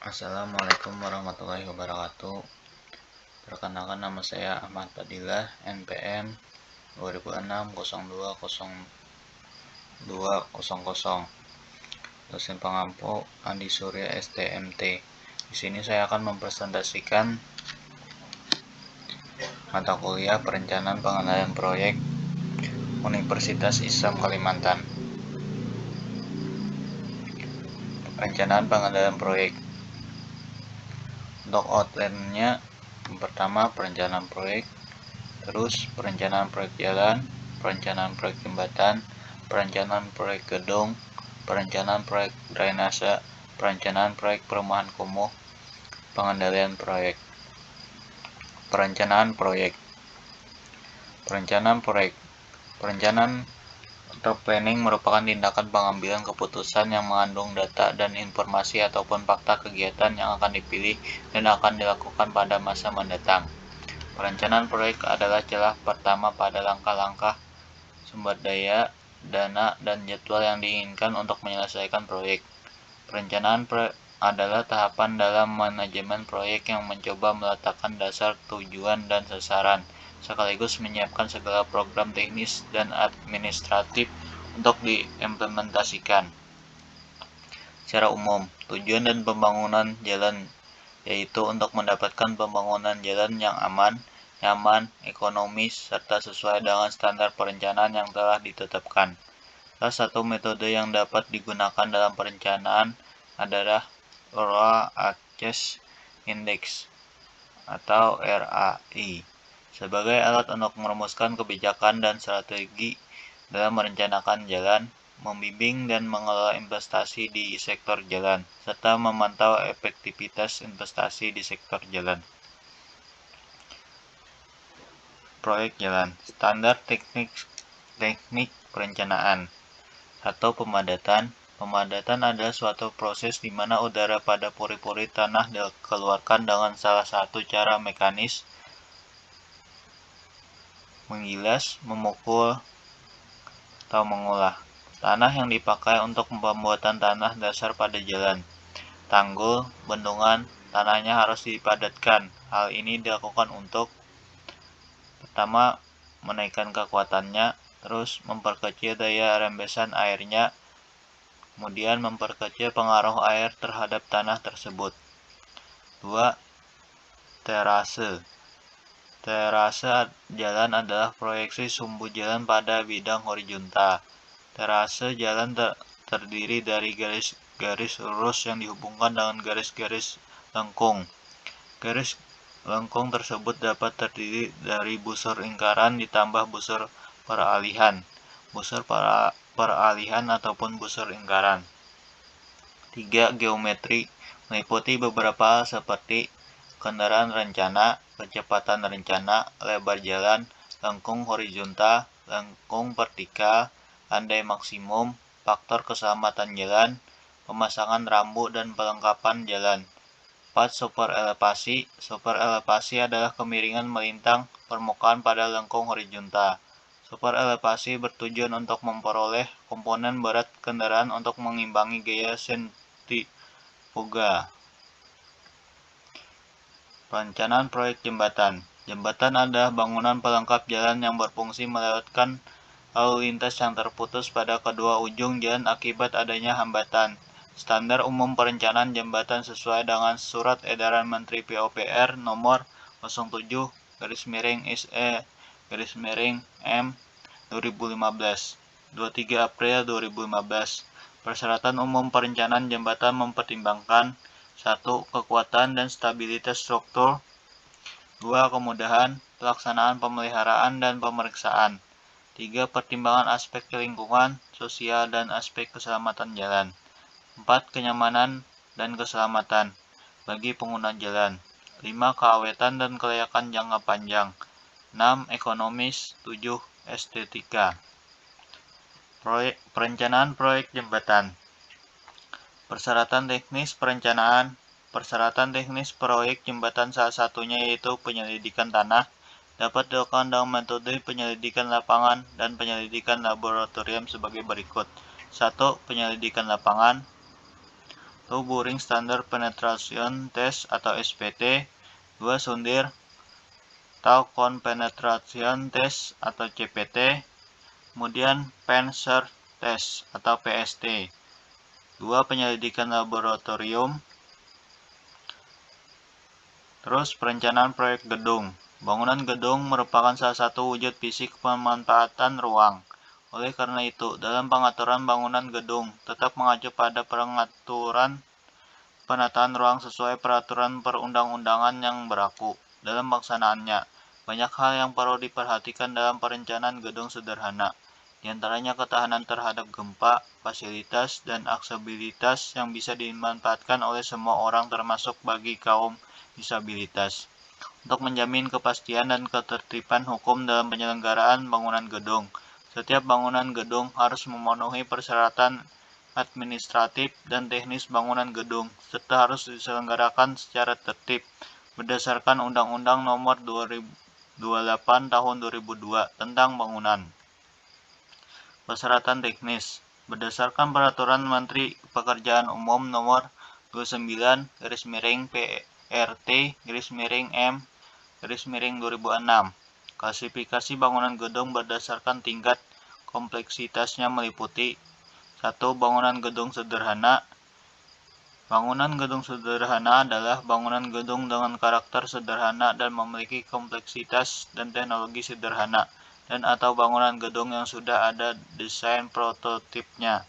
Assalamualaikum warahmatullahi wabarakatuh. Perkenalkan, nama saya Ahmad Fadilah, NPM 2006-020200. Dosen pengampu Andi Surya STMT. Di sini saya akan mempresentasikan mata kuliah Perencanaan Pengendalian Proyek Universitas Islam Kalimantan. Perencanaan pengendalian proyek. Untuk outline-nya, yang pertama perencanaan proyek, terus perencanaan proyek jalan, perencanaan proyek jembatan, perencanaan proyek gedung, perencanaan proyek drainase, perencanaan proyek perumahan kumuh, pengendalian proyek. Perencanaan proyek. Perencanaan atau planning merupakan tindakan pengambilan keputusan yang mengandung data dan informasi ataupun fakta kegiatan yang akan dipilih dan akan dilakukan pada masa mendatang. Perencanaan proyek adalah celah pertama pada langkah-langkah sumber daya, dana, dan jadwal yang diinginkan untuk menyelesaikan proyek. Perencanaan proyek adalah tahapan dalam manajemen proyek yang mencoba meletakkan dasar tujuan dan sasaran, sekaligus menyiapkan segala program teknis dan administratif untuk diimplementasikan. Secara umum, tujuan dan pembangunan jalan yaitu untuk mendapatkan pembangunan jalan yang aman, nyaman, ekonomis, serta sesuai dengan standar perencanaan yang telah ditetapkan. Salah satu metode yang dapat digunakan dalam perencanaan adalah Rural Access Index atau RAI sebagai alat untuk merumuskan kebijakan dan strategi dalam merencanakan jalan, membimbing dan mengelola investasi di sektor jalan, serta memantau efektivitas investasi di sektor jalan. Proyek jalan. Standar teknik perencanaan. 1. Pemadatan. Pemadatan adalah suatu proses di mana udara pada pori-pori tanah dikeluarkan dengan salah satu cara mekanis, menggilas, memukul, atau mengolah tanah yang dipakai untuk pembuatan tanah dasar pada jalan, tanggul, bendungan. Tanahnya harus dipadatkan. Hal ini dilakukan untuk pertama, menaikkan kekuatannya, terus memperkecil daya rembesan airnya, kemudian memperkecil pengaruh air terhadap tanah tersebut. 2. Terase. Terase jalan adalah proyeksi sumbu jalan pada bidang horizontal. Terase jalan terdiri dari garis-garis lurus yang dihubungkan dengan garis-garis lengkung. Garis lengkung tersebut dapat terdiri dari busur lingkaran ditambah busur peralihan ataupun busur lingkaran. 3. Geometri meliputi beberapa hal seperti kendaraan rencana, kecepatan rencana, lebar jalan, lengkung horizontal, lengkung vertikal, landai maksimum, faktor keselamatan jalan, pemasangan rambu dan pelengkapan jalan. 4. Superelevasi. Superelevasi adalah kemiringan melintang permukaan pada lengkung horizontal. Superelevasi bertujuan untuk memperoleh komponen berat kendaraan untuk mengimbangi gaya sentrifuga. Perencanaan proyek jembatan. Jembatan adalah bangunan pelengkap jalan yang berfungsi melewatkan lalu lintas yang terputus pada kedua ujung jalan akibat adanya hambatan. Standar umum perencanaan jembatan sesuai dengan Surat Edaran Menteri PUPR nomor 07/SE/M 2015, 23 April 2015. Persyaratan umum perencanaan jembatan mempertimbangkan 1. Kekuatan dan stabilitas struktur. 2. Kemudahan pelaksanaan pemeliharaan dan pemeriksaan. 3. Pertimbangan aspek lingkungan, sosial, dan aspek keselamatan jalan. 4. Kenyamanan dan keselamatan bagi pengguna jalan. 5. Keawetan dan kelayakan jangka panjang. 6. Ekonomis. 7. Estetika. Perencanaan proyek jembatan. Persyaratan teknis perencanaan. Persyaratan teknis proyek jembatan salah satunya yaitu penyelidikan tanah. Dapat dilakukan dengan metode penyelidikan lapangan dan penyelidikan laboratorium sebagai berikut. 1. Penyelidikan lapangan. Boring Standard Penetration Test atau SPT. 2. Sundir Talcon Penetration Test atau CPT. Kemudian Pen Search Test atau PST. 2. Penyelidikan laboratorium. Terus perencanaan proyek gedung. Bangunan gedung merupakan salah satu wujud fisik pemanfaatan ruang. Oleh karena itu, dalam pengaturan bangunan gedung tetap mengacu pada pengaturan penataan ruang sesuai peraturan perundang-undangan yang berlaku. Dalam pelaksanaannya, banyak hal yang perlu diperhatikan dalam perencanaan gedung sederhana. Di antaranya ketahanan terhadap gempa, fasilitas, dan aksesibilitas yang bisa dimanfaatkan oleh semua orang termasuk bagi kaum disabilitas. Untuk menjamin kepastian dan ketertiban hukum dalam penyelenggaraan bangunan gedung, setiap bangunan gedung harus memenuhi persyaratan administratif dan teknis bangunan gedung, serta harus diselenggarakan secara tertib berdasarkan Undang-Undang Nomor 28 Tahun 2002 tentang Bangunan. Persyaratan teknis berdasarkan Peraturan Menteri Pekerjaan Umum Nomor 29/PRT/M/2006. Klasifikasi bangunan gedung berdasarkan tingkat kompleksitasnya meliputi 1. Bangunan gedung sederhana. Bangunan gedung sederhana adalah bangunan gedung dengan karakter sederhana dan memiliki kompleksitas dan teknologi sederhana, dan atau bangunan gedung yang sudah ada desain prototipnya.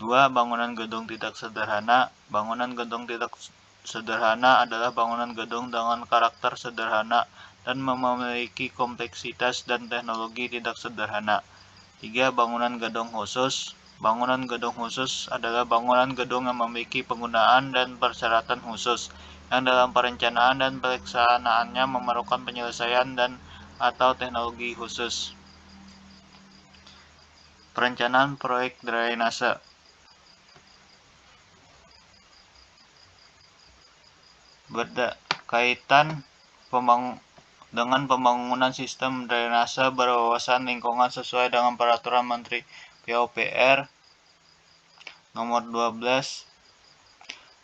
2. Bangunan gedung tidak sederhana. Bangunan gedung tidak sederhana adalah bangunan gedung dengan karakter sederhana dan memiliki kompleksitas dan teknologi tidak sederhana. 3. Bangunan gedung khusus. Bangunan gedung khusus adalah bangunan gedung yang memiliki penggunaan dan persyaratan khusus, yang dalam perencanaan dan pelaksanaannya memerlukan penyelesaian dan atau teknologi khusus. Perencanaan proyek drainase. Berkaitan dengan pembangunan sistem drainase berwawasan lingkungan sesuai dengan Peraturan Menteri PUPR Nomor 12.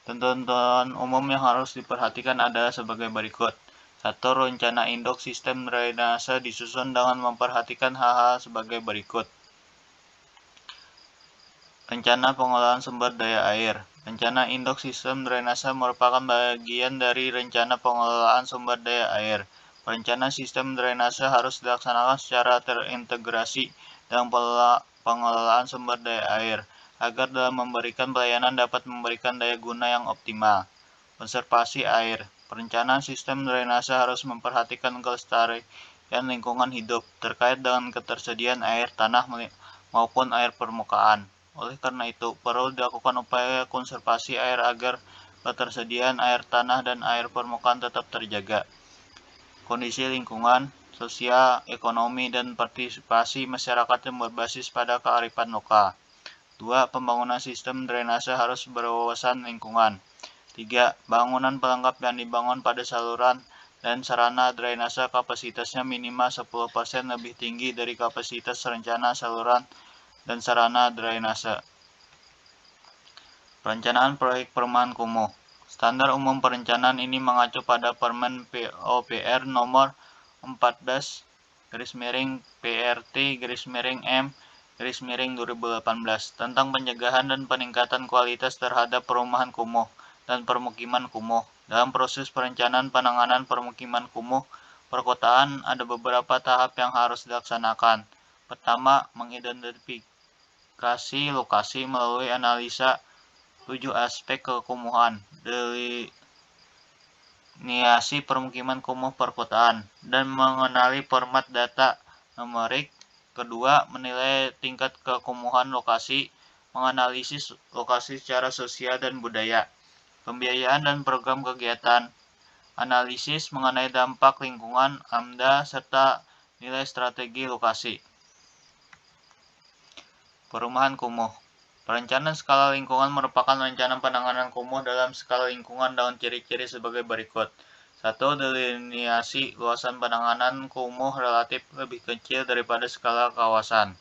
Ketentuan umum yang harus diperhatikan adalah sebagai berikut. 1. Rencana induk sistem drainase disusun dengan memperhatikan hal-hal sebagai berikut. Rencana pengelolaan sumber daya air. Rencana induk sistem drainase merupakan bagian dari rencana pengelolaan sumber daya air. Rencana sistem drainase harus dilaksanakan secara terintegrasi dalam pengelolaan sumber daya air, agar dalam memberikan pelayanan dapat memberikan daya guna yang optimal. Konservasi air. Perencanaan sistem drainase harus memperhatikan kelestarian lingkungan hidup terkait dengan ketersediaan air tanah maupun air permukaan. Oleh karena itu, perlu dilakukan upaya konservasi air agar ketersediaan air tanah dan air permukaan tetap terjaga. Kondisi lingkungan, sosial, ekonomi, dan partisipasi masyarakat yang berbasis pada kearifan lokal. 2. Pembangunan sistem drainase harus berwawasan lingkungan. 3. Bangunan pelengkap yang dibangun pada saluran dan sarana drainase kapasitasnya minimal 10% lebih tinggi dari kapasitas rencana saluran dan sarana drainase. Perencanaan proyek perumahan kumuh. Standar umum perencanaan ini mengacu pada Permen PUPR Nomor 14/PRT/M/2018 tentang pencegahan dan peningkatan kualitas terhadap perumahan kumuh dan permukiman kumuh. Dalam proses perencanaan penanganan permukiman kumuh perkotaan ada beberapa tahap yang harus dilaksanakan. Pertama, mengidentifikasi lokasi melalui analisa 7 aspek kekumuhan, delineasi permukiman kumuh perkotaan, dan mengenali format data numerik. Kedua, menilai tingkat kekumuhan lokasi, menganalisis lokasi secara sosial dan budaya, pembiayaan dan program kegiatan, analisis mengenai dampak lingkungan, AMDA, serta nilai strategi lokasi. Perumahan kumuh. Perencanaan skala lingkungan merupakan rencana penanganan kumuh dalam skala lingkungan dengan ciri-ciri sebagai berikut. 1. Delineasi luasan penanganan kumuh relatif lebih kecil daripada skala kawasan.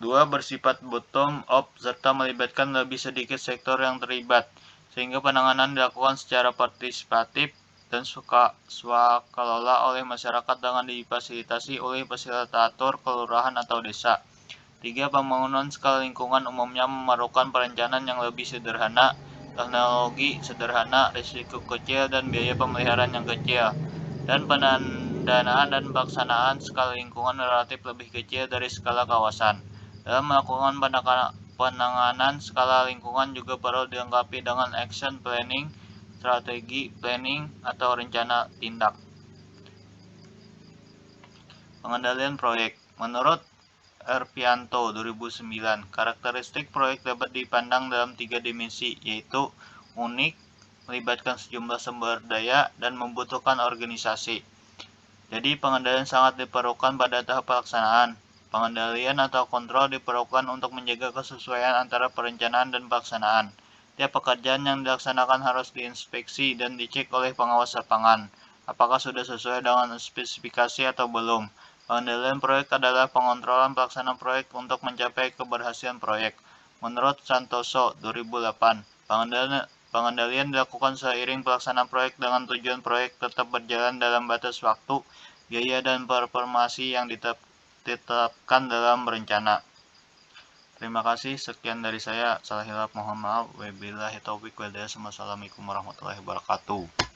2. Bersifat bottom up serta melibatkan lebih sedikit sektor yang terlibat, sehingga penanganan dilakukan secara partisipatif dan swakelola oleh masyarakat dengan difasilitasi oleh fasilitator kelurahan atau desa. 3. Pembangunan skala lingkungan umumnya memerlukan perencanaan yang lebih sederhana, teknologi sederhana, risiko kecil, dan biaya pemeliharaan yang kecil. Dan pendanaan dan pelaksanaan skala lingkungan relatif lebih kecil dari skala kawasan. Dalam melakukan penanganan skala lingkungan juga perlu dilengkapi dengan action planning, strategi planning, atau rencana tindak. Pengendalian proyek. Menurut Erpianto 2009, karakteristik proyek dapat dipandang dalam 3 dimensi, yaitu unik, melibatkan sejumlah sumber daya, dan membutuhkan organisasi. Jadi pengendalian sangat diperlukan pada tahap pelaksanaan. Pengendalian atau kontrol diperlukan untuk menjaga kesesuaian antara perencanaan dan pelaksanaan. Tiap pekerjaan yang dilaksanakan harus diinspeksi dan dicek oleh pengawas lapangan, apakah sudah sesuai dengan spesifikasi atau belum. Pengendalian proyek adalah pengontrolan pelaksanaan proyek untuk mencapai keberhasilan proyek. Menurut Santoso 2008, pengendalian dilakukan seiring pelaksanaan proyek dengan tujuan proyek tetap berjalan dalam batas waktu, biaya, dan performasi yang ditetapkan dalam rencana. Terima kasih, sekian dari saya. Salah hilaf mohon maaf. Wabillahi taufiq wal hidayah. Wassalamualaikum warahmatullahi wabarakatuh.